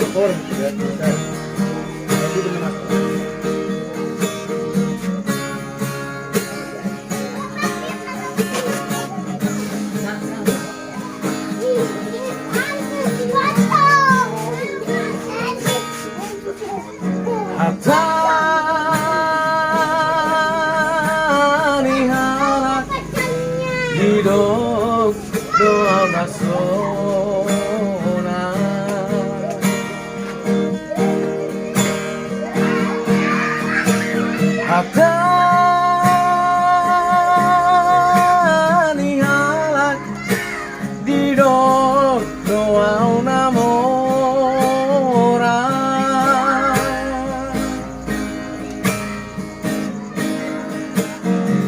motor ya bisa. Jadi dengan aku. Hatani halak hidup doa nasona Hatani halak hidup doa namora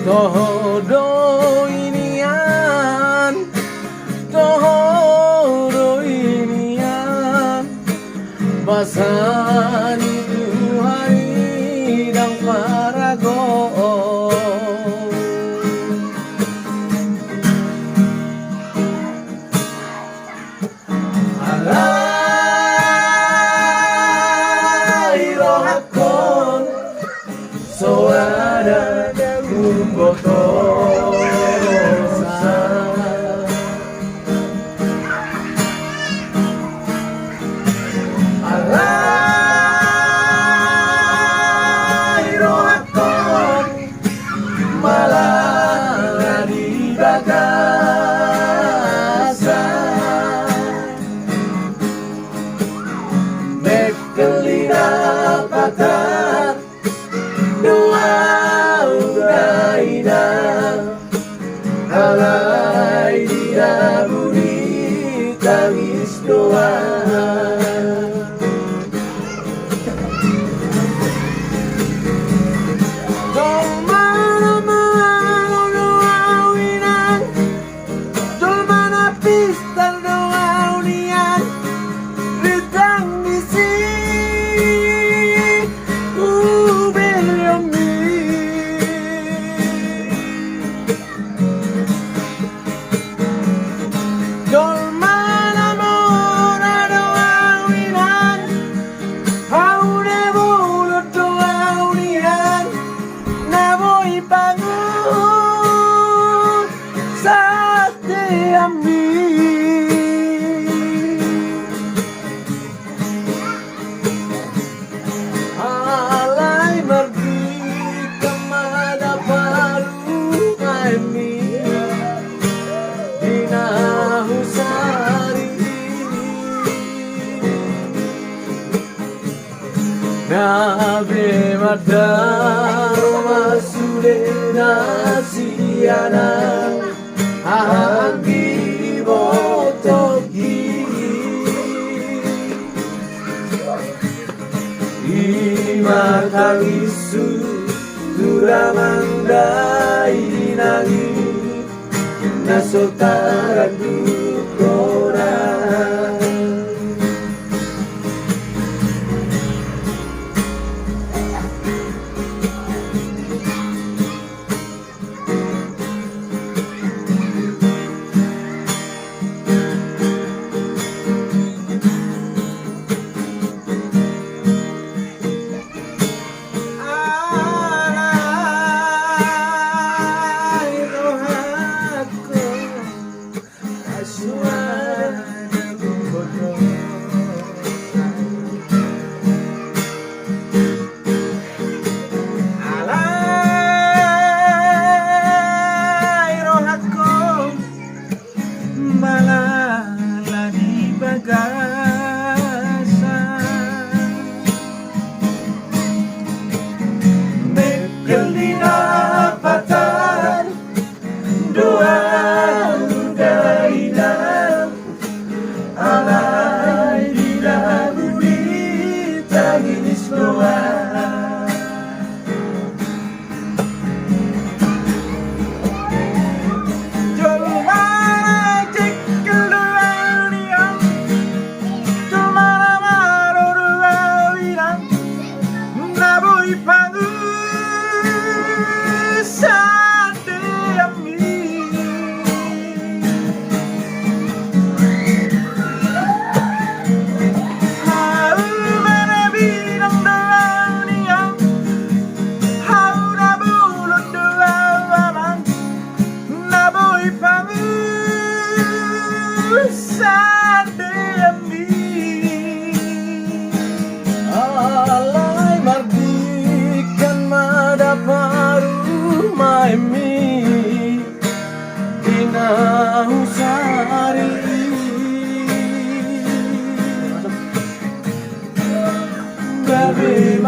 Todo inian Basani Tuhan dan parago Alai rohakon Soada Kumbotosa Alai rohakon Malah di bagasa Mekelina patat Doa udaina Alai dia budi tangis doa Alai pergi kemana baru kami Dina Husari Nabi Madar Masude Nasiana Hangi Botogi Imatangisu Duramandai Nagi Nasotara Dukora Alai rohakon Aswa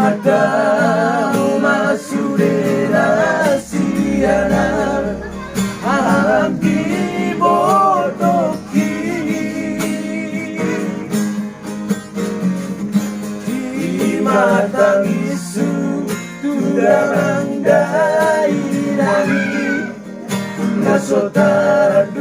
matamu masudera siana alam dibodohi di mata isu tudarang dai nari nasotar